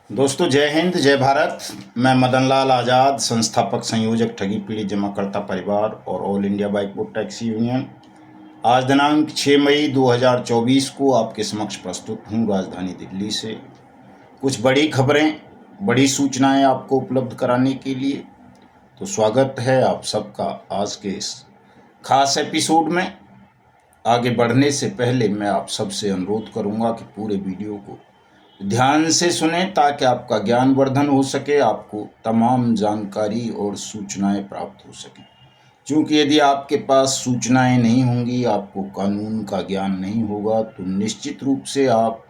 दोस्तों जय हिंद जय भारत। मैं मदन लाल आज़ाद, संस्थापक संयोजक ठगी पीड़ित जमाकर्ता परिवार और all India bike board taxi union. आज दिनांक 6 मई 2024 को आपके समक्ष प्रस्तुत हूँ राजधानी दिल्ली से कुछ बड़ी खबरें, बड़ी सूचनाएं आपको उपलब्ध कराने के लिए। तो स्वागत है आप सबका आज के इस खास एपिसोड में। आगे बढ़ने से पहले मैं आप सबसे अनुरोध करूंगा कि पूरे वीडियो को ध्यान से सुने ताकि आपका ज्ञानवर्धन हो सके, आपको तमाम जानकारी और सूचनाएं प्राप्त हो सकें। क्योंकि यदि आपके पास सूचनाएं नहीं होंगी, आपको कानून का ज्ञान नहीं होगा, तो निश्चित रूप से आप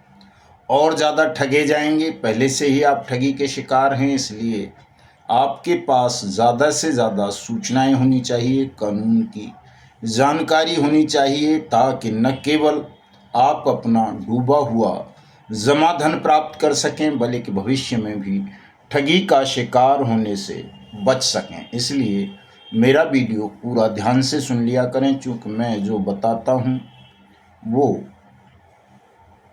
और ज़्यादा ठगे जाएंगे। पहले से ही आप ठगी के शिकार हैं, इसलिए आपके पास ज़्यादा से ज़्यादा सूचनाएं होनी चाहिए, कानून की जानकारी होनी चाहिए, ताकि न केवल आप अपना डूबा हुआ जमा धन प्राप्त कर सकें, बल्कि भविष्य में भी ठगी का शिकार होने से बच सकें। इसलिए मेरा वीडियो पूरा ध्यान से सुन लिया करें, क्योंकि मैं जो बताता हूँ वो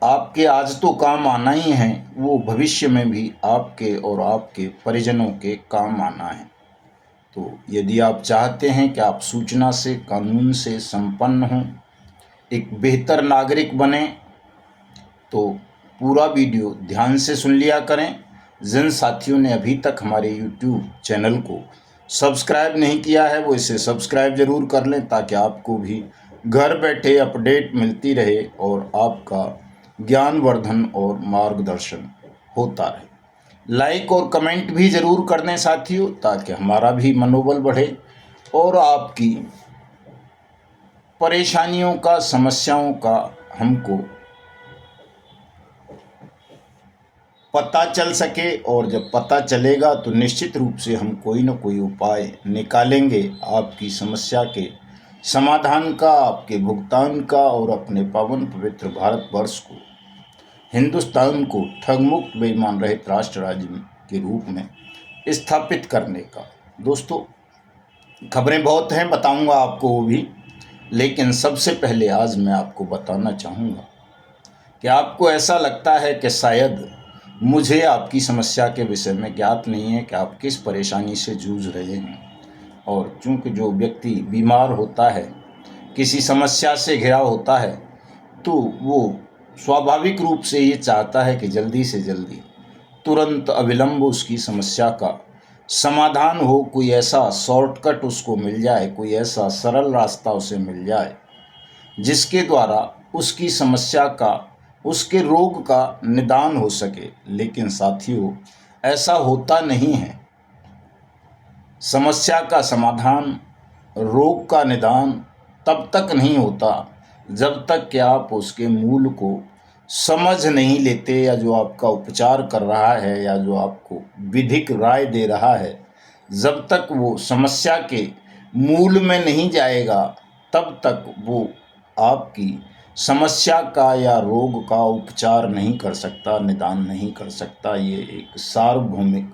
आपके आज तो काम आना ही है, वो भविष्य में भी आपके और आपके परिजनों के काम आना है। तो यदि आप चाहते हैं कि आप सूचना से, कानून से संपन्न हों, एक बेहतर नागरिक बने, तो पूरा वीडियो ध्यान से सुन लिया करें। जिन साथियों ने अभी तक हमारे YouTube चैनल को सब्सक्राइब नहीं किया है, वो इसे सब्सक्राइब ज़रूर कर लें, ताकि आपको भी घर बैठे अपडेट मिलती रहे और आपका ज्ञानवर्धन और मार्गदर्शन होता रहे। लाइक और कमेंट भी ज़रूर कर दें साथियों, ताकि हमारा भी मनोबल बढ़े और आपकी परेशानियों का, समस्याओं का हमको पता चल सके। और जब पता चलेगा तो निश्चित रूप से हम कोई न कोई उपाय निकालेंगे आपकी समस्या के समाधान का, आपके भुगतान का, और अपने पावन पवित्र भारतवर्ष को, हिंदुस्तान को ठग मुक्त बेईमान रहित राष्ट्र राज्य के रूप में स्थापित करने का। दोस्तों खबरें बहुत हैं, बताऊंगा आपको वो भी, लेकिन सबसे पहले आज मैं आपको बताना चाहूँगा कि आपको ऐसा लगता है कि शायद मुझे आपकी समस्या के विषय में ज्ञात नहीं है कि आप किस परेशानी से जूझ रहे हैं। और चूंकि जो व्यक्ति बीमार होता है, किसी समस्या से घिरा होता है, तो वो स्वाभाविक रूप से ये चाहता है कि जल्दी से जल्दी, तुरंत अविलंब उसकी समस्या का समाधान हो, कोई ऐसा शॉर्टकट उसको मिल जाए, कोई ऐसा सरल रास्ता उसे मिल जाए जिसके द्वारा उसकी समस्या का, उसके रोग का निदान हो सके। लेकिन साथियों ऐसा होता नहीं है। समस्या का समाधान, रोग का निदान तब तक नहीं होता जब तक कि आप उसके मूल को समझ नहीं लेते, या जो आपका उपचार कर रहा है या जो आपको विधिक राय दे रहा है, जब तक वो समस्या के मूल में नहीं जाएगा, तब तक वो आपकी समस्या का या रोग का उपचार नहीं कर सकता, निदान नहीं कर सकता। ये एक सार्वभौमिक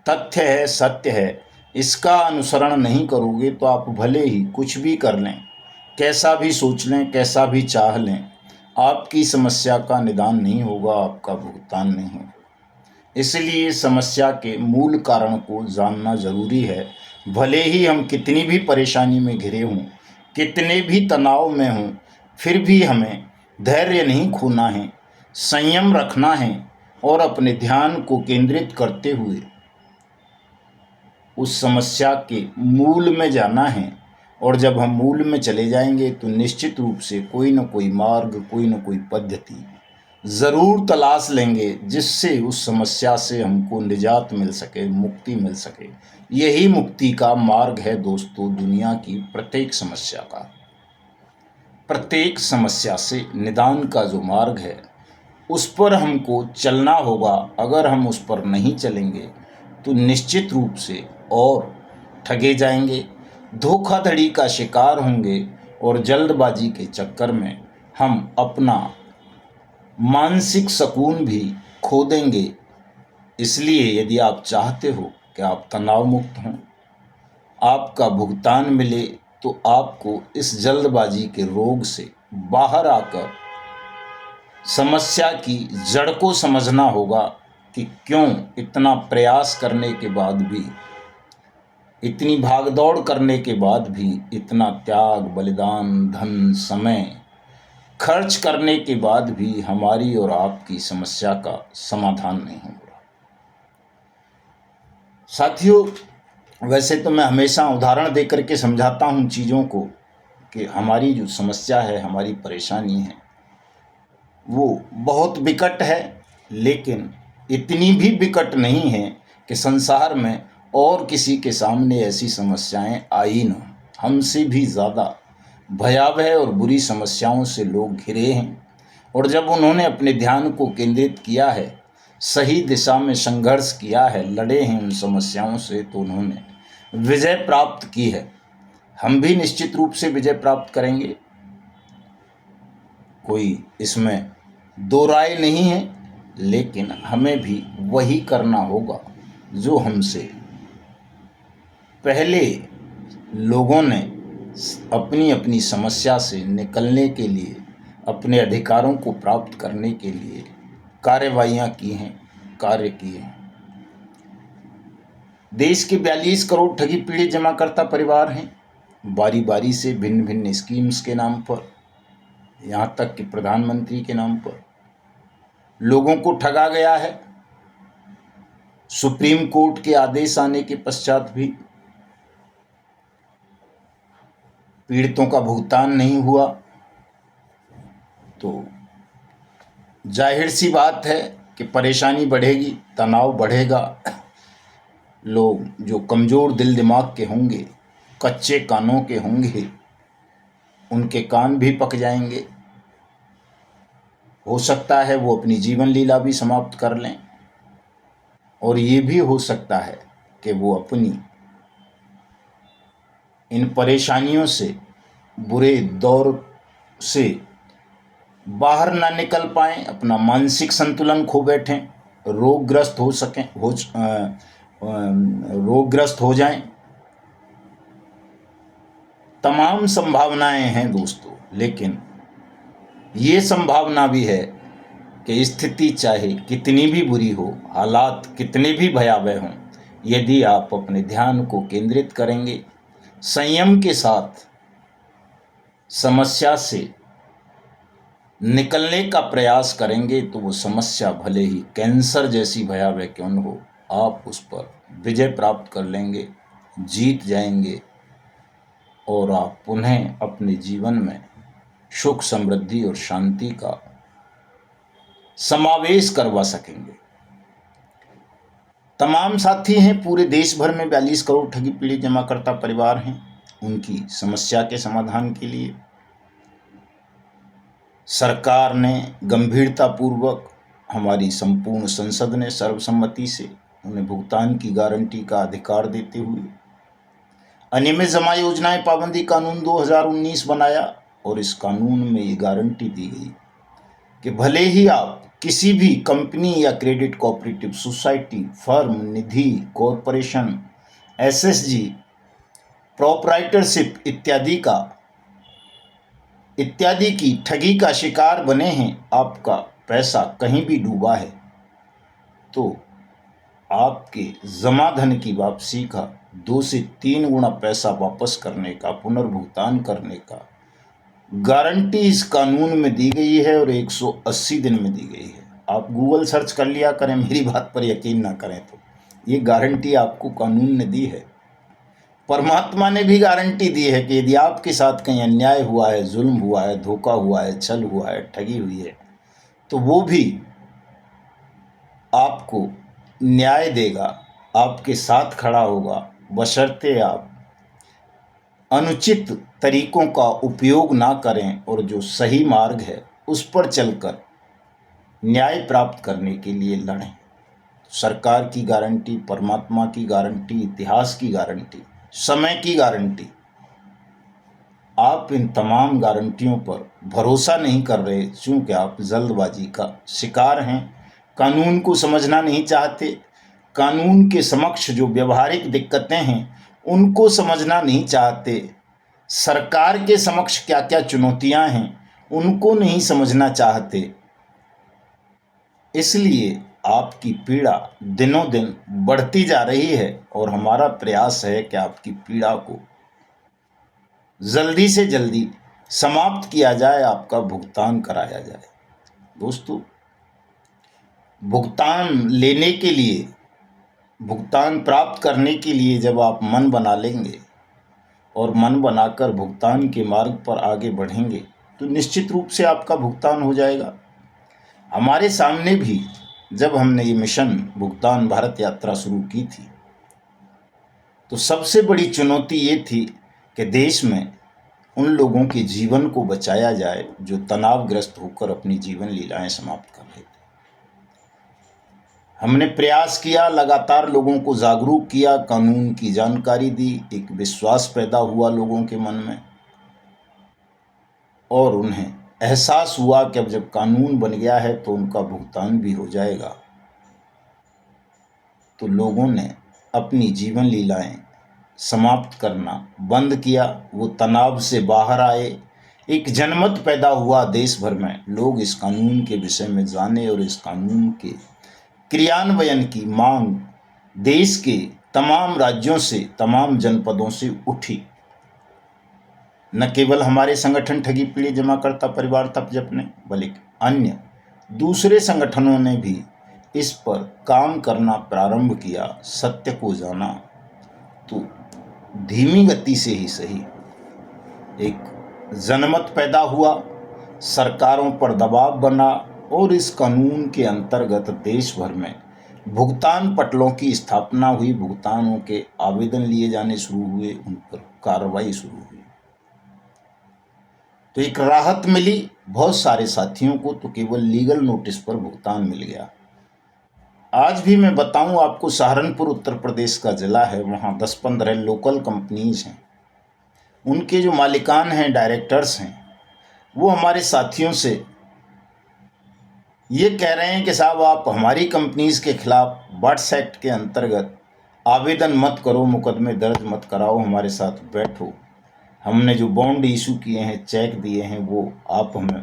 तथ्य है, सत्य है। इसका अनुसरण नहीं करोगे तो आप भले ही कुछ भी कर लें, कैसा भी सोच लें, कैसा भी चाह लें, आपकी समस्या का निदान नहीं होगा, आपका भुगतान नहीं होगा। इसलिए समस्या के मूल कारण को जानना ज़रूरी है। भले ही हम कितनी भी परेशानी में घिरे हों, कितने भी तनाव में हों, फिर भी हमें धैर्य नहीं खोना है, संयम रखना है और अपने ध्यान को केंद्रित करते हुए उस समस्या के मूल में जाना है। और जब हम मूल में चले जाएंगे तो निश्चित रूप से कोई न कोई मार्ग, कोई न कोई पद्धति ज़रूर तलाश लेंगे, जिससे उस समस्या से हमको निजात मिल सके, मुक्ति मिल सके। यही मुक्ति का मार्ग है दोस्तों, दुनिया की प्रत्येक समस्या का। प्रत्येक समस्या से निदान का जो मार्ग है, उस पर हमको चलना होगा। अगर हम उस पर नहीं चलेंगे तो निश्चित रूप से और ठगे जाएंगे, धोखाधड़ी का शिकार होंगे, और जल्दबाजी के चक्कर में हम अपना मानसिक सुकून भी खो देंगे। इसलिए यदि आप चाहते हो कि आप तनाव मुक्त हों, आपका भुगतान मिले, तो आपको इस जल्दबाजी के रोग से बाहर आकर समस्या की जड़ को समझना होगा, कि क्यों इतना प्रयास करने के बाद भी, इतनी भागदौड़ करने के बाद भी, इतना त्याग, बलिदान, धन, समय खर्च करने के बाद भी हमारी और आपकी समस्या का समाधान नहीं हो रहा। साथियों, वैसे तो मैं हमेशा उदाहरण देकर के समझाता हूँ चीज़ों को कि हमारी जो समस्या है, हमारी परेशानी है, वो बहुत विकट है, लेकिन इतनी भी विकट नहीं है कि संसार में और किसी के सामने ऐसी समस्याएं आई न। हमसे भी ज़्यादा भयावह और बुरी समस्याओं से लोग घिरे हैं, और जब उन्होंने अपने ध्यान को केंद्रित किया है, सही दिशा में संघर्ष किया है, लड़े हैं उन समस्याओं से, तो उन्होंने विजय प्राप्त की है। हम भी निश्चित रूप से विजय प्राप्त करेंगे, कोई इसमें दो राय नहीं है, लेकिन हमें भी वही करना होगा जो हमसे पहले लोगों ने अपनी अपनी समस्या से निकलने के लिए, अपने अधिकारों को प्राप्त करने के लिए कार्रवाइयाँ की हैं, कार्य किए हैं। देश के 42 करोड़ ठगी पीड़ित जमाकर्ता परिवार हैं। बारी बारी से भिन्न भिन्न स्कीम्स के नाम पर, यहाँ तक कि प्रधानमंत्री के नाम पर लोगों को ठगा गया है। सुप्रीम कोर्ट के आदेश आने के पश्चात भी पीड़ितों का भुगतान नहीं हुआ, तो जाहिर सी बात है कि परेशानी बढ़ेगी, तनाव बढ़ेगा। लोग जो कमज़ोर दिल दिमाग के होंगे, कच्चे कानों के होंगे, उनके कान भी पक जाएंगे। हो सकता है वो अपनी जीवन लीला भी समाप्त कर लें, और ये भी हो सकता है कि वो अपनी इन परेशानियों से, बुरे दौर से बाहर ना निकल पाएं, अपना मानसिक संतुलन खो बैठें, रोगग्रस्त हो सकें, रोगग्रस्त हो जाएं। तमाम संभावनाएं हैं दोस्तों, लेकिन ये संभावना भी है कि स्थिति चाहे कितनी भी बुरी हो, हालात कितने भी भयावह हों, यदि आप अपने ध्यान को केंद्रित करेंगे, संयम के साथ समस्या से निकलने का प्रयास करेंगे, तो वो समस्या भले ही कैंसर जैसी भयावह क्यों न हो, आप उस पर विजय प्राप्त कर लेंगे, जीत जाएंगे, और आप पुनः अपने जीवन में सुख, समृद्धि और शांति का समावेश करवा सकेंगे। तमाम साथी हैं, पूरे देश भर में 42 करोड़ ठगी पीड़ित जमाकर्ता परिवार हैं। उनकी समस्या के समाधान के लिए सरकार ने गंभीरतापूर्वक, हमारी संपूर्ण संसद ने सर्वसम्मति से उन्हें भुगतान की गारंटी का अधिकार देते हुए अनियमित जमा योजनाएं पाबंदी कानून 2019 बनाया, और इस कानून में ये गारंटी दी गई कि भले ही आप किसी भी कंपनी या क्रेडिट कोऑपरेटिव सोसाइटी, फर्म, निधि, कॉरपोरेशन, एसएसजी, प्रोप्राइटरशिप इत्यादि की ठगी का शिकार बने हैं, आपका पैसा कहीं भी डूबा है, तो आपके जमा धन की वापसी का 2 से 3 गुना पैसा वापस करने का, पुनर्भुगतान करने का गारंटी इस कानून में दी गई है, और 180 दिन में दी गई है। आप गूगल सर्च कर लिया करें, मेरी बात पर यकीन ना करें तो ये गारंटी आपको कानून ने दी है। परमात्मा ने भी गारंटी दी है कि यदि आपके साथ कहीं अन्याय हुआ है, जुल्म हुआ है, धोखा हुआ है, छल हुआ है, ठगी हुई है, तो वो भी आपको न्याय देगा, आपके साथ खड़ा होगा, बशर्ते आप अनुचित तरीकों का उपयोग ना करें और जो सही मार्ग है उस पर चलकर न्याय प्राप्त करने के लिए लड़ें। सरकार की गारंटी, परमात्मा की गारंटी, इतिहास की गारंटी, समय की गारंटी, आप इन तमाम गारंटियों पर भरोसा नहीं कर रहे, क्योंकि आप जल्दबाजी का शिकार हैं, कानून को समझना नहीं चाहते, कानून के समक्ष जो व्यवहारिक दिक्कतें हैं उनको समझना नहीं चाहते, सरकार के समक्ष क्या क्या चुनौतियां हैं उनको नहीं समझना चाहते। इसलिए आपकी पीड़ा दिनों दिन बढ़ती जा रही है और हमारा प्रयास है कि आपकी पीड़ा को जल्दी से जल्दी समाप्त किया जाए, आपका भुगतान कराया जाए। दोस्तों, भुगतान लेने के लिए, भुगतान प्राप्त करने के लिए जब आप मन बना लेंगे और मन बनाकर भुगतान के मार्ग पर आगे बढ़ेंगे तो निश्चित रूप से आपका भुगतान हो जाएगा। हमारे सामने भी जब हमने ये मिशन भुगतान भारत यात्रा शुरू की थी तो सबसे बड़ी चुनौती ये थी कि देश में उन लोगों के जीवन को बचाया जाए जो तनावग्रस्त होकर अपनी जीवन लीलाएं समाप्त कर रहे थे। हमने प्रयास किया, लगातार लोगों को जागरूक किया, कानून की जानकारी दी, एक विश्वास पैदा हुआ लोगों के मन में और उन्हें एहसास हुआ कि अब जब कानून बन गया है तो उनका भुगतान भी हो जाएगा। तो लोगों ने अपनी जीवन लीलाएं समाप्त करना बंद किया, वो तनाव से बाहर आए, एक जनमत पैदा हुआ देश भर में। लोग इस कानून के विषय में जाने और इस कानून के क्रियान्वयन की मांग देश के तमाम राज्यों से, तमाम जनपदों से उठी। न केवल हमारे संगठन ठगी पीड़ित जमाकर्ता परिवार तप जप ने, बल्कि अन्य दूसरे संगठनों ने भी इस पर काम करना प्रारंभ किया। सत्य को जाना तो धीमी गति से ही सही, एक जनमत पैदा हुआ, सरकारों पर दबाव बना और इस कानून के अंतर्गत देश भर में भुगतान पटलों की स्थापना हुई। भुगतानों के आवेदन लिए जाने शुरू हुए, उन पर कार्रवाई शुरू हुई। तो एक राहत मिली बहुत सारे साथियों को, तो केवल लीगल नोटिस पर भुगतान मिल गया। आज भी मैं बताऊं आपको, सहारनपुर उत्तर प्रदेश का जिला है, वहाँ 10-15 लोकल कंपनीज हैं, उनके जो मालिकान हैं, डायरेक्टर्स हैं, वो हमारे साथियों से ये कह रहे हैं कि साहब आप हमारी कंपनीज के खिलाफ बर्ड्स एक्ट के अंतर्गत आवेदन मत करो, मुकदमे दर्ज मत कराओ, हमारे साथ बैठो, हमने जो बॉन्ड इशू किए हैं, चेक दिए हैं, वो आप हमें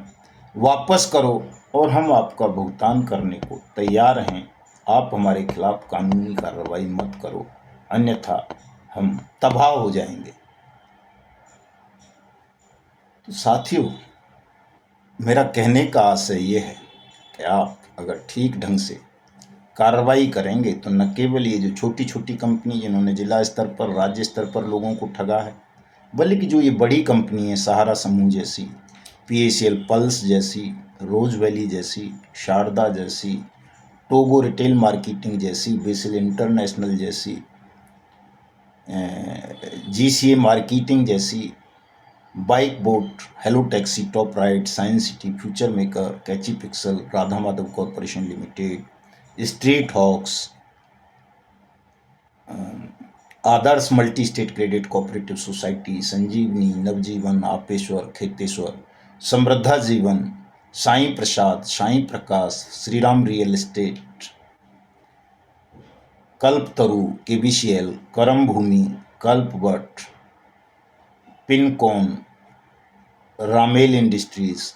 वापस करो और हम आपका भुगतान करने को तैयार हैं। आप हमारे खिलाफ कानूनी कार्रवाई मत करो, अन्यथा हम तबाह हो जाएंगे। तो साथियों, मेरा कहने का आशय ये है कि आप अगर ठीक ढंग से कार्रवाई करेंगे तो न केवल ये जो छोटी छोटी कंपनी जिन्होंने जिला स्तर पर, राज्य स्तर पर लोगों को ठगा है, बल्कि जो ये बड़ी कंपनी है, सहारा समूह जैसी, PACL पल्स जैसी, रोज वैली जैसी, शारदा जैसी, टोगो रिटेल मार्केटिंग जैसी, बेसिल इंटरनेशनल जैसी, GCA मार्केटिंग जैसी, bike boat, hello taxi, top ride, science city, future maker, catchy pixel, Radha Madhav corporation limited, street hawks, Adarsh multi state credit cooperative society, Sanjivani, Navjeevan, Apeshwar, Kheteshwar, Samruddha Jeevan, Sai Prasad, Sai Prakash, Shriram real estate, Kalpataru, KBCL, Karam Bhoomi, Kalpavat, Pincon, Ramel industries,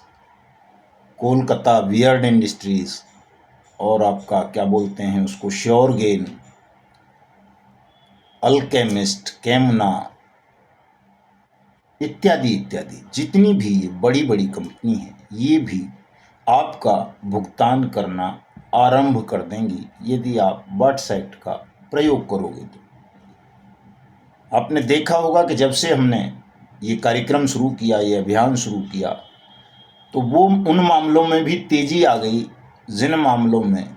Kolkata weird industries, और आपका क्या बोलते हैं उसको, sure gain, alchemist, कैमना, इत्यादि इत्यादि, जितनी भी ये बड़ी बड़ी कंपनी है, ये भी आपका भुगतान करना आरंभ कर देंगी यदि आप बर्ड्स एक्ट का प्रयोग करोगे। तो आपने देखा होगा कि जब से हमने ये कार्यक्रम शुरू किया, ये अभियान शुरू किया, तो वो उन मामलों में भी तेजी आ गई जिन मामलों में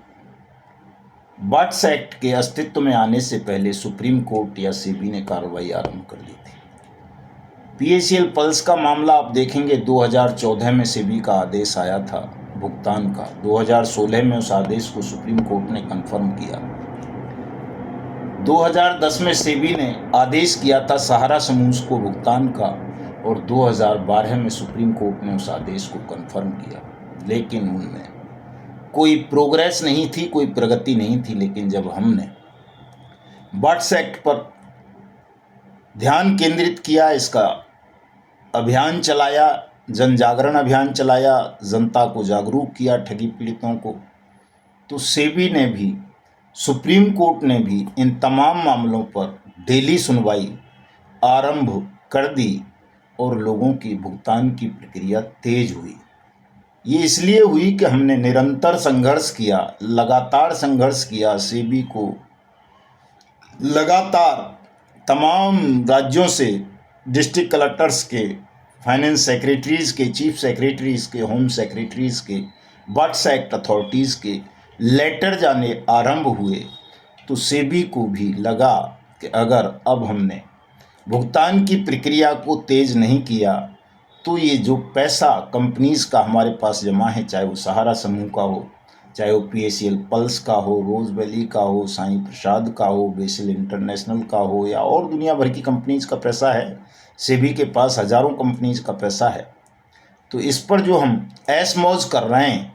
बर्ड्स एक्ट के अस्तित्व में आने से पहले सुप्रीम कोर्ट या सेबी ने कार्रवाई आरंभ कर दी थी। PACL पल्स का मामला आप देखेंगे, 2014 में सेबी का आदेश आया था भुगतान का, 2016 में उस आदेश को सुप्रीम कोर्ट ने कंफर्म किया, 2010 में सेबी ने आदेश किया था सहारा समूह को भुगतान का, और 2012 में सुप्रीम कोर्ट ने उस आदेश को कंफर्म किया, लेकिन उनमें कोई प्रोग्रेस नहीं थी, कोई प्रगति नहीं थी। लेकिन जब हमने बर्ड्स एक्ट पर ध्यान केंद्रित किया, इसका अभियान चलाया, जन जागरण अभियान चलाया, जनता को जागरूक किया, ठगी पीड़ितों को, तो सेबी ने भी, सुप्रीम कोर्ट ने भी इन तमाम मामलों पर डेली सुनवाई आरंभ कर दी और लोगों की भुगतान की प्रक्रिया तेज हुई। ये इसलिए हुई कि हमने निरंतर संघर्ष किया, लगातार संघर्ष किया। सेबी को लगातार तमाम राज्यों से, डिस्ट्रिक्ट कलेक्टर्स के, फाइनेंस सेक्रेटरीज के, चीफ सेक्रेटरीज के, होम सेक्रेटरीज के, बर्ड्स एक्ट अथॉरिटीज़ के लेटर जाने आरंभ हुए। तो सेबी को भी लगा कि अगर अब हमने भुगतान की प्रक्रिया को तेज नहीं किया तो ये जो पैसा कंपनीज़ का हमारे पास जमा है, चाहे वो सहारा समूह का हो, चाहे वो PACL पल्स का हो, रोज़ वैली का हो, साईं प्रसाद का हो, बेसिल इंटरनेशनल का हो, या और दुनिया भर की कंपनीज़ का पैसा है। सेबी के पास हज़ारों कंपनीज़ का पैसा है। तो इस पर जो हम ऐश मौज कर रहे हैं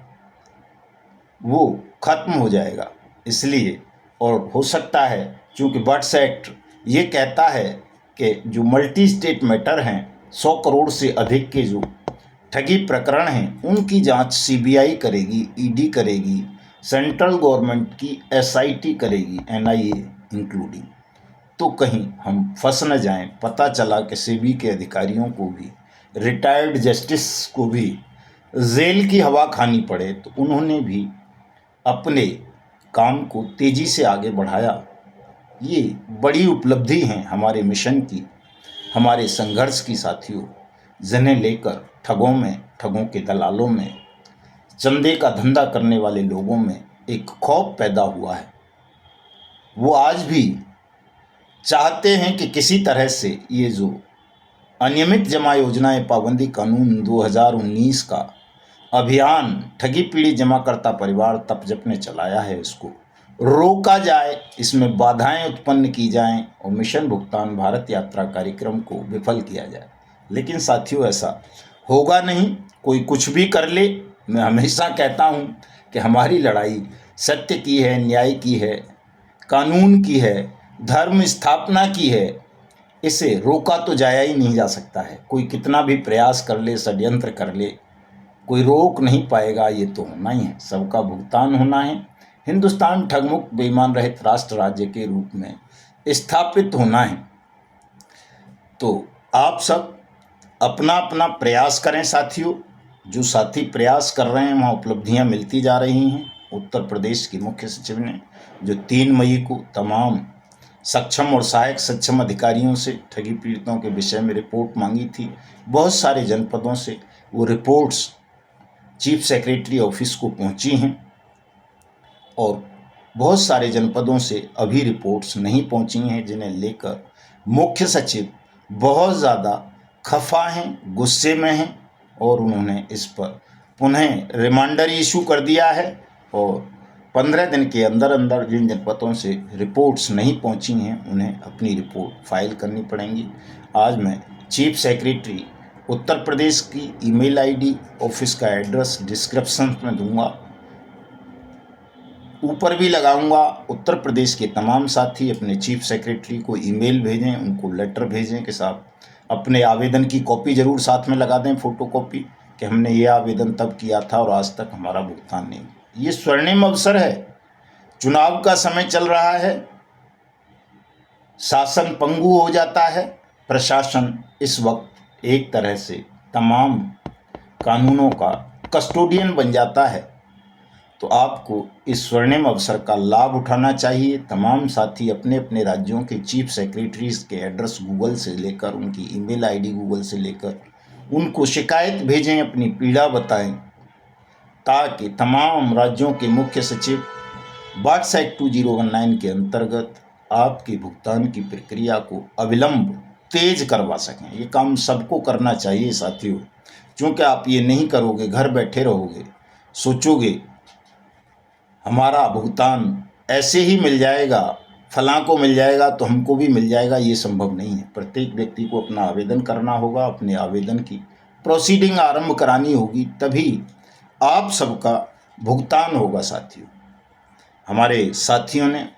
वो ख़त्म हो जाएगा। इसलिए, और हो सकता है, चूँकि बर्ड्स एक्ट ये कहता है कि जो मल्टी स्टेट मैटर हैं, 100 करोड़ से अधिक के जो ठगी प्रकरण हैं, उनकी जांच CBI करेगी, ED करेगी, सेंट्रल गवर्नमेंट की SIT करेगी, NIA इंक्लूडिंग। तो कहीं हम फंस न जाएं। पता चला कि सेबी के अधिकारियों को भी, रिटायर्ड जस्टिस को भी जेल की हवा खानी पड़े, तो उन्होंने भी अपने काम को तेज़ी से आगे बढ़ाया। ये बड़ी उपलब्धि है हमारे मिशन की, हमारे संघर्ष की साथियों, जिन्हें लेकर ठगों के दलालों में, चंदे का धंधा करने वाले लोगों में एक खौफ पैदा हुआ है। वो आज भी चाहते हैं कि किसी तरह से ये जो अनियमित जमा योजनाएं पाबंदी कानून 2019 का अभियान ठगी पीड़ित जमाकर्ता परिवार तपजप ने चलाया है, इसको रोका जाए, इसमें बाधाएं उत्पन्न की जाएं और मिशन भुगतान भारत यात्रा कार्यक्रम को विफल किया जाए। लेकिन साथियों, ऐसा होगा नहीं। कोई कुछ भी कर ले, मैं हमेशा कहता हूं कि हमारी लड़ाई सत्य की है, न्याय की है, कानून की है, धर्म स्थापना की है। इसे रोका तो जाया ही नहीं जा सकता है। कोई कितना भी प्रयास कर ले, षड्यंत्र कर ले, कोई रोक नहीं पाएगा। ये तो होना ही है, सबका भुगतान होना है। हिंदुस्तान ठगमुक्त बेईमान रहित राष्ट्र राज्य के रूप में स्थापित होना है। तो आप सब अपना अपना प्रयास करें साथियों। जो साथी प्रयास कर रहे हैं वहाँ उपलब्धियाँ मिलती जा रही हैं। उत्तर प्रदेश के मुख्य सचिव ने जो 3 मई को तमाम सक्षम और सहायक सक्षम अधिकारियों से ठगी पीड़ितों के विषय में रिपोर्ट मांगी थी, बहुत सारे जनपदों से वो रिपोर्ट्स चीफ सेक्रेटरी ऑफिस को पहुंची हैं और बहुत सारे जनपदों से अभी रिपोर्ट्स नहीं पहुंची हैं, जिन्हें लेकर मुख्य सचिव बहुत ज़्यादा खफा हैं, गुस्से में हैं और उन्होंने इस पर पुनः रिमाइंडर इशू कर दिया है और 15 दिन के अंदर अंदर जिन जनपदों से रिपोर्ट्स नहीं पहुंची हैं उन्हें अपनी रिपोर्ट फाइल करनी पड़ेंगी। आज मैं चीफ सेक्रेटरी उत्तर प्रदेश की ईमेल आईडी, ऑफिस का एड्रेस डिस्क्रिप्शन में दूंगा, ऊपर भी लगाऊंगा। उत्तर प्रदेश के तमाम साथी अपने चीफ सेक्रेटरी को ईमेल भेजें, उनको लेटर भेजें कि साहब अपने आवेदन की कॉपी ज़रूर साथ में लगा दें, फोटोकॉपी, कि हमने ये आवेदन तब किया था और आज तक हमारा भुगतान नहीं। ये स्वर्णिम अवसर है, चुनाव का समय चल रहा है, शासन पंगु हो जाता है, प्रशासन इस वक्त एक तरह से तमाम कानूनों का कस्टोडियन बन जाता है। तो आपको इस स्वर्णिम अवसर का लाभ उठाना चाहिए। तमाम साथी अपने अपने राज्यों के चीफ सेक्रेटरीज के एड्रेस गूगल से लेकर, उनकी ईमेल आईडी गूगल से लेकर उनको शिकायत भेजें, अपनी पीड़ा बताएं, ताकि तमाम राज्यों के मुख्य सचिव बर्ड्स एक्ट 2019 के अंतर्गत आपके भुगतान की प्रक्रिया को अविलंब तेज करवा सकें। ये काम सबको करना चाहिए साथियों, क्योंकि आप ये नहीं करोगे, घर बैठे रहोगे, सोचोगे हमारा भुगतान ऐसे ही मिल जाएगा, फलां को मिल जाएगा तो हमको भी मिल जाएगा, ये संभव नहीं है। प्रत्येक व्यक्ति को अपना आवेदन करना होगा, अपने आवेदन की प्रोसीडिंग आरंभ करानी होगी, तभी आप सबका भुगतान होगा साथियों। हमारे साथियों ने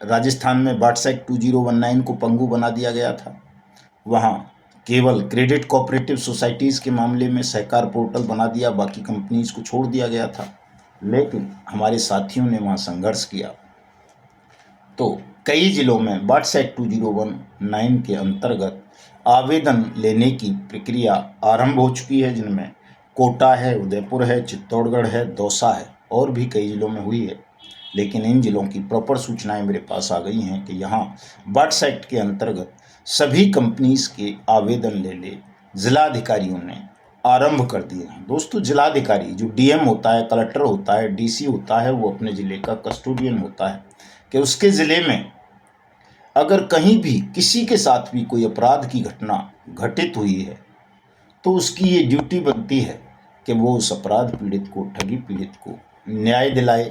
राजस्थान में बर्ड्स एक्ट 2019 को पंगु बना दिया गया था। वहाँ केवल क्रेडिट कोऑपरेटिव सोसाइटीज़ के मामले में सहकार पोर्टल बना दिया, बाकी कंपनीज को छोड़ दिया गया था। लेकिन हमारे साथियों ने वहाँ संघर्ष किया तो कई जिलों में बर्ड्स एक्ट 2019 के अंतर्गत आवेदन लेने की प्रक्रिया आरंभ हो चुकी है, जिनमें कोटा है, उदयपुर है, चित्तौड़गढ़ है, दौसा है और भी कई जिलों में हुई है। लेकिन इन जिलों की प्रॉपर सूचनाएं मेरे पास आ गई हैं कि यहाँ बर्ड्स एक्ट के अंतर्गत सभी कंपनीज के आवेदन ले जिलाधिकारियों ने आरंभ कर दिए हैं। दोस्तों, जिलाधिकारी जो डीएम होता है, कलेक्टर होता है, डीसी होता है, वो अपने ज़िले का कस्टोडियन होता है कि उसके ज़िले में अगर कहीं भी किसी के साथ भी कोई अपराध की घटना घटित हुई है तो उसकी ये ड्यूटी बनती है कि वो उस अपराध पीड़ित को, ठगी पीड़ित को न्याय दिलाए,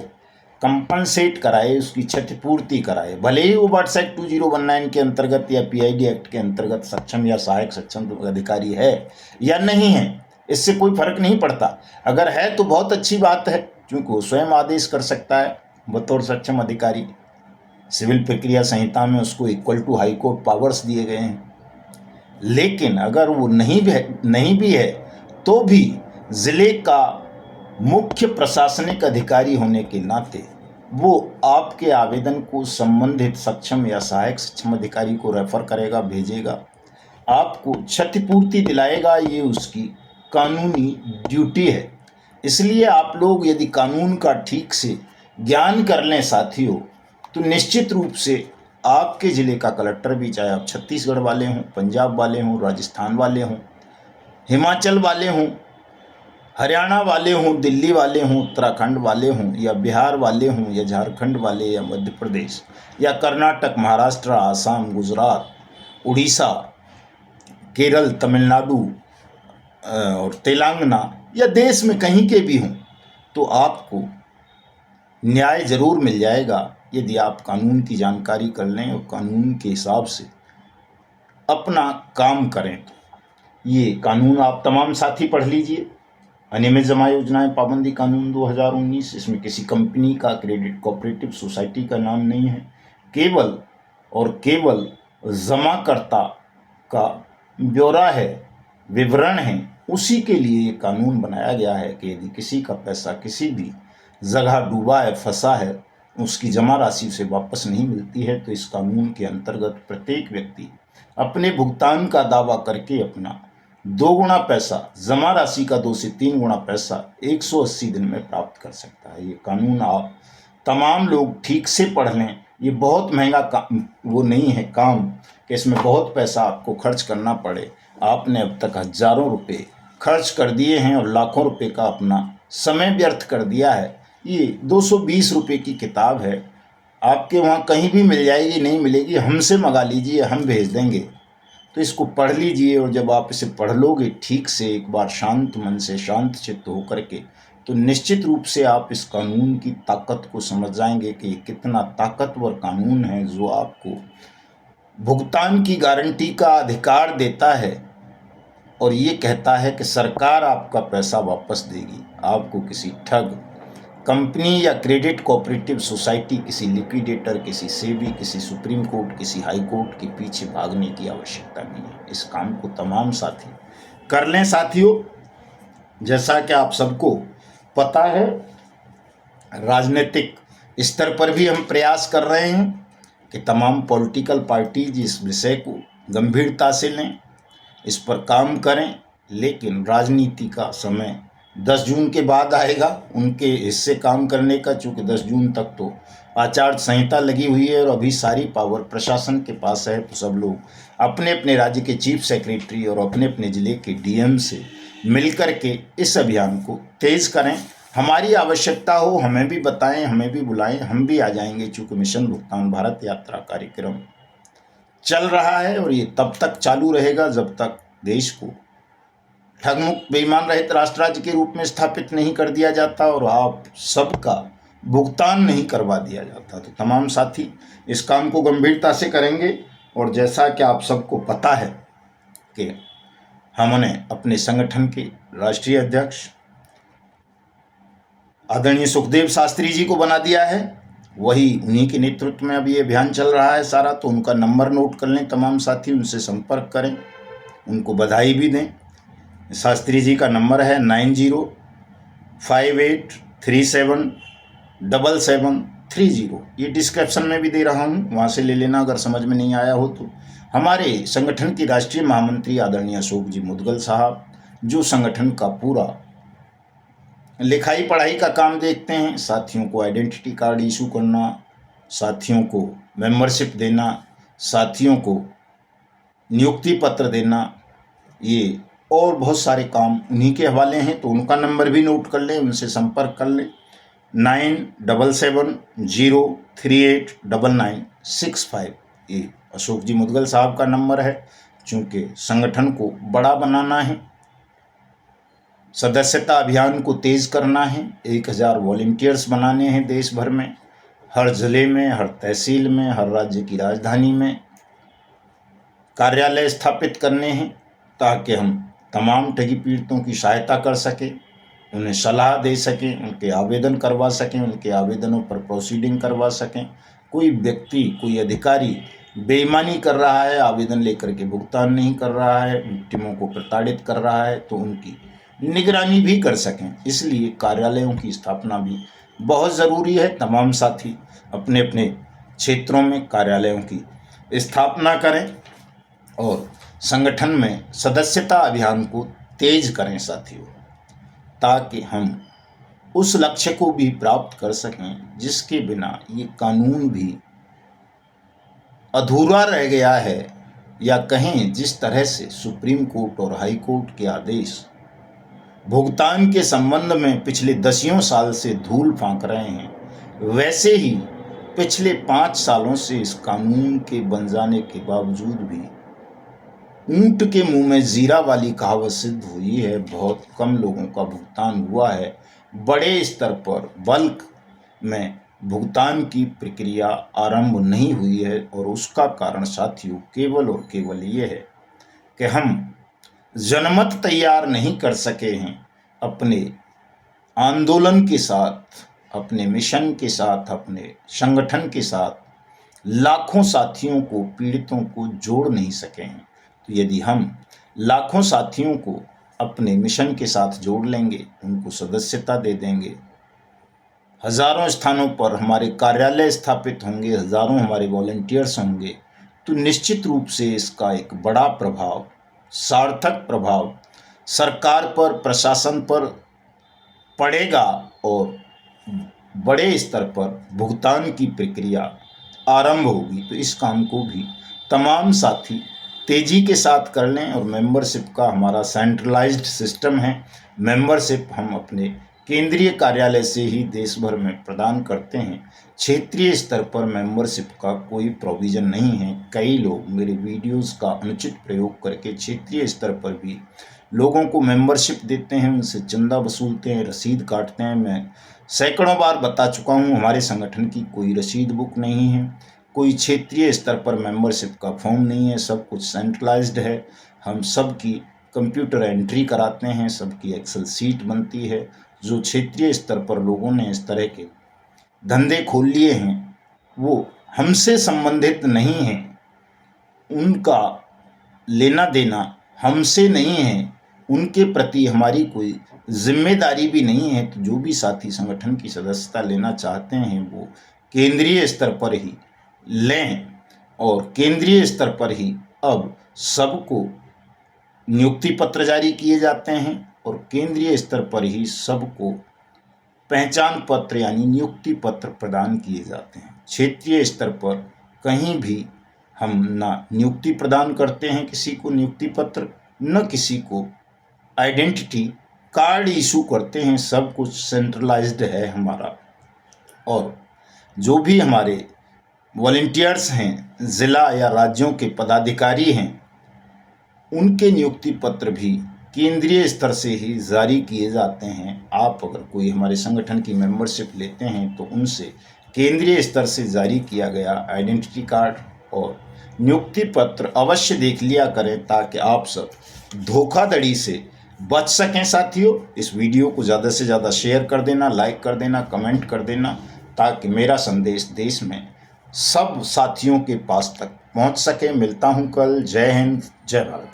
कंपनसेट कराए, उसकी क्षतिपूर्ति कराए। भले ही वो बर्ड्स एक्ट 2019 के अंतर्गत या पीआईडी एक्ट के अंतर्गत सक्षम या सहायक सक्षम अधिकारी है या नहीं है, इससे कोई फर्क नहीं पड़ता। अगर है तो बहुत अच्छी बात है, क्योंकि वो स्वयं आदेश कर सकता है बतौर सक्षम अधिकारी। सिविल प्रक्रिया संहिता में उसको equal to high court powers दिए गए हैं। लेकिन अगर वो नहीं भी है तो भी जिले का मुख्य प्रशासनिक अधिकारी होने के नाते वो आपके आवेदन को संबंधित सक्षम या सहायक सक्षम अधिकारी को रेफर करेगा, भेजेगा, आपको क्षतिपूर्ति दिलाएगा। ये उसकी कानूनी ड्यूटी है। इसलिए आप लोग यदि कानून का ठीक से ज्ञान कर लें साथियों, तो निश्चित रूप से आपके ज़िले का कलेक्टर भी, चाहे आप छत्तीसगढ़ वाले हों, पंजाब वाले हों, राजस्थान वाले हों, हिमाचल वाले हों, हरियाणा वाले हों, दिल्ली वाले हों, उत्तराखंड वाले हों, या बिहार वाले हों, या झारखंड वाले, या मध्य प्रदेश, या कर्नाटक, महाराष्ट्र, आसाम, गुजरात, उड़ीसा, केरल, तमिलनाडु और तेलंगाना, या देश में कहीं के भी हों, तो आपको न्याय ज़रूर मिल जाएगा यदि आप कानून की जानकारी कर लें और कानून के हिसाब से अपना काम करें। तो ये कानून आप तमाम साथी पढ़ लीजिए। अनियमित जमा योजनाएं पाबंदी कानून 2019, इसमें किसी कंपनी का, क्रेडिट कोऑपरेटिव सोसाइटी का नाम नहीं है, केवल और केवल जमाकर्ता का ब्यौरा है, विवरण है। उसी के लिए ये कानून बनाया गया है कि यदि किसी का पैसा किसी भी जगह डूबा है, फंसा है, उसकी जमा राशि उसे वापस नहीं मिलती है, तो इस कानून के अंतर्गत प्रत्येक व्यक्ति अपने भुगतान का दावा करके अपना 2 गुना पैसा, जमा राशि का 2 से 3 गुना पैसा 180 दिन में प्राप्त कर सकता है। ये कानून आप तमाम लोग ठीक से पढ़ लें। ये बहुत महंगा वो नहीं है काम कि इसमें बहुत पैसा आपको खर्च करना पड़े। आपने अब तक हजारों रुपए खर्च कर दिए हैं और लाखों रुपए का अपना समय व्यर्थ कर दिया है। ये 220 रुपये की किताब है, आपके वहाँ कहीं भी मिल जाएगी, नहीं मिलेगी, हमसे मंगा लीजिए, हम भेज देंगे। तो इसको पढ़ लीजिए, और जब आप इसे पढ़ लोगे ठीक से, एक बार शांत मन से, शांत चित्त होकर के, तो निश्चित रूप से आप इस कानून की ताकत को समझ जाएंगे कि ये कितना ताकतवर कानून है, जो आपको भुगतान की गारंटी का अधिकार देता है और ये कहता है कि सरकार आपका पैसा वापस देगी। आपको किसी ठग कंपनी या क्रेडिट कोऑपरेटिव सोसाइटी, किसी लिक्विडेटर, किसी सेबी, किसी सुप्रीम कोर्ट, किसी हाई कोर्ट के पीछे भागने की आवश्यकता नहीं है। इस काम को तमाम साथी कर लें। साथियों, जैसा कि आप सबको पता है, राजनीतिक स्तर पर भी हम प्रयास कर रहे हैं कि तमाम पॉलिटिकल पार्टीज इस विषय को गंभीरता से लें, इस पर काम करें। लेकिन राजनीति का समय 10 जून के बाद आएगा उनके हिस्से काम करने का, चूँकि 10 जून तक तो आचार संहिता लगी हुई है और अभी सारी पावर प्रशासन के पास है। तो सब लोग अपने अपने राज्य के चीफ सेक्रेटरी और अपने अपने ज़िले के डीएम से मिलकर के इस अभियान को तेज़ करें। हमारी आवश्यकता हो हमें भी बताएं, हमें भी बुलाएं, हम भी आ जाएंगे, चूँकि मिशन भुगतान भारत यात्रा कार्यक्रम चल रहा है और ये तब तक चालू रहेगा जब तक देश को ठगमुक्त, बेईमान रहित राष्ट्र राज्य के रूप में स्थापित नहीं कर दिया जाता और आप सबका भुगतान नहीं करवा दिया जाता। तो तमाम साथी इस काम को गंभीरता से करेंगे। और जैसा कि आप सबको पता है कि हमने अपने संगठन के राष्ट्रीय अध्यक्ष आदरणीय सुखदेव शास्त्री जी को बना दिया है, वही उन्हीं के नेतृत्व में अभी ये अभियान चल रहा है सारा। तो उनका नंबर नोट कर लें तमाम साथी, उनसे संपर्क करें, उनको बधाई भी दें। शास्त्री जी का नंबर है 377730। ये डिस्क्रिप्शन में भी दे रहा हूँ, वहाँ से ले लेना अगर समझ में नहीं आया हो तो। हमारे संगठन के राष्ट्रीय महामंत्री आदरणीय अशोक जी मुदगल साहब, जो संगठन का पूरा लिखाई पढ़ाई का काम देखते हैं, साथियों को आइडेंटिटी कार्ड इशू करना, साथियों को मेंबरशिप देना, साथियों को नियुक्ति पत्र देना, ये और बहुत सारे काम उन्हीं के हवाले हैं। तो उनका नंबर भी नोट कर लें, उनसे संपर्क कर लें। 9770389965 ये अशोक जी मुदगल साहब का नंबर है। चूँकि संगठन को बड़ा बनाना है, सदस्यता अभियान को तेज करना है, 1000 वॉलंटियर्स बनाने हैं देश भर में, हर ज़िले में, हर तहसील में, हर राज्य की राजधानी में कार्यालय स्थापित करने हैं, ताकि हम तमाम ठगी पीड़ितों की सहायता कर सकें, उन्हें सलाह दे सकें, उनके आवेदन करवा सकें, उनके आवेदनों पर प्रोसीडिंग करवा सकें। कोई व्यक्ति, कोई अधिकारी बेईमानी कर रहा है, आवेदन लेकर के भुगतान नहीं कर रहा है, विक्टिमों को प्रताड़ित कर रहा है, तो उनकी निगरानी भी कर सकें। इसलिए कार्यालयों की स्थापना भी बहुत ज़रूरी है। तमाम साथी अपने अपने क्षेत्रों में कार्यालयों की स्थापना करें और संगठन में सदस्यता अभियान को तेज करें साथियों, ताकि हम उस लक्ष्य को भी प्राप्त कर सकें जिसके बिना ये कानून भी अधूरा रह गया है, या कहें जिस तरह से सुप्रीम कोर्ट और हाई कोर्ट के आदेश भुगतान के संबंध में पिछले 10 साल से धूल फांक रहे हैं, वैसे ही पिछले 5 सालों से इस कानून के बन जाने के बावजूद भी ऊंट के मुंह में जीरा वाली कहावत सिद्ध हुई है। बहुत कम लोगों का भुगतान हुआ है। बड़े स्तर पर बल्क में भुगतान की प्रक्रिया आरंभ नहीं हुई है, और उसका कारण साथियों केवल और केवल ये है कि हम जनमत तैयार नहीं कर सके हैं। अपने आंदोलन के साथ, अपने मिशन के साथ, अपने संगठन के साथ लाखों साथियों को, पीड़ितों को जोड़ नहीं सके हैं। तो यदि हम लाखों साथियों को अपने मिशन के साथ जोड़ लेंगे, उनको सदस्यता दे देंगे, हजारों स्थानों पर हमारे कार्यालय स्थापित होंगे, हजारों हमारे वॉलंटियर्स होंगे, तो निश्चित रूप से इसका एक बड़ा प्रभाव, सार्थक प्रभाव सरकार पर, प्रशासन पर पड़ेगा और बड़े स्तर पर भुगतान की प्रक्रिया आरंभ होगी। तो इस काम को भी तमाम साथी तेजी के साथ कर लें। और मेंबरशिप का हमारा सेंट्रलाइज्ड सिस्टम है। मेंबरशिप हम अपने केंद्रीय कार्यालय से ही देश भर में प्रदान करते हैं। क्षेत्रीय स्तर पर मेंबरशिप का कोई प्रोविज़न नहीं है। कई लोग मेरे वीडियोस का अनुचित प्रयोग करके क्षेत्रीय स्तर पर भी लोगों को मेंबरशिप देते हैं, उनसे चंदा वसूलते हैं, रसीद काटते हैं। मैं सैकड़ों बार बता चुका हूं, हमारे संगठन की कोई रसीद बुक नहीं है, कोई क्षेत्रीय स्तर पर मेंबरशिप का फॉर्म नहीं है, सब कुछ सेंट्रलाइज्ड है। हम सब की कंप्यूटर एंट्री कराते हैं, सबकी एक्सेल सीट बनती है। जो क्षेत्रीय स्तर पर लोगों ने इस तरह के धंधे खोल लिए हैं, वो हमसे संबंधित नहीं हैं, उनका लेना देना हमसे नहीं है, उनके प्रति हमारी कोई जिम्मेदारी भी नहीं है। तो जो भी साथी संगठन की सदस्यता लेना चाहते हैं, वो केंद्रीय स्तर पर ही लें, और केंद्रीय स्तर पर ही अब सबको नियुक्ति पत्र जारी किए जाते हैं, और केंद्रीय स्तर पर ही सबको पहचान पत्र यानी नियुक्ति पत्र प्रदान किए जाते हैं। क्षेत्रीय स्तर पर कहीं भी हम ना नियुक्ति प्रदान करते हैं किसी को नियुक्ति पत्र, न किसी को आइडेंटिटी कार्ड इशू करते हैं। सब कुछ सेंट्रलाइज्ड है हमारा। और जो भी हमारे वॉलंटियर्स हैं, ज़िला या राज्यों के पदाधिकारी हैं, उनके नियुक्ति पत्र भी केंद्रीय स्तर से ही जारी किए जाते हैं। आप अगर कोई हमारे संगठन की मेंबरशिप लेते हैं तो उनसे केंद्रीय स्तर से जारी किया गया आइडेंटिटी कार्ड और नियुक्ति पत्र अवश्य देख लिया करें, ताकि आप सब धोखाधड़ी से बच सकें। साथियों, इस वीडियो को ज़्यादा से ज़्यादा शेयर कर देना, लाइक कर देना, कमेंट कर देना, ताकि मेरा संदेश देश में सब साथियों के पास तक पहुंच सके। मिलता हूं कल। जय हिंद, जय भारत।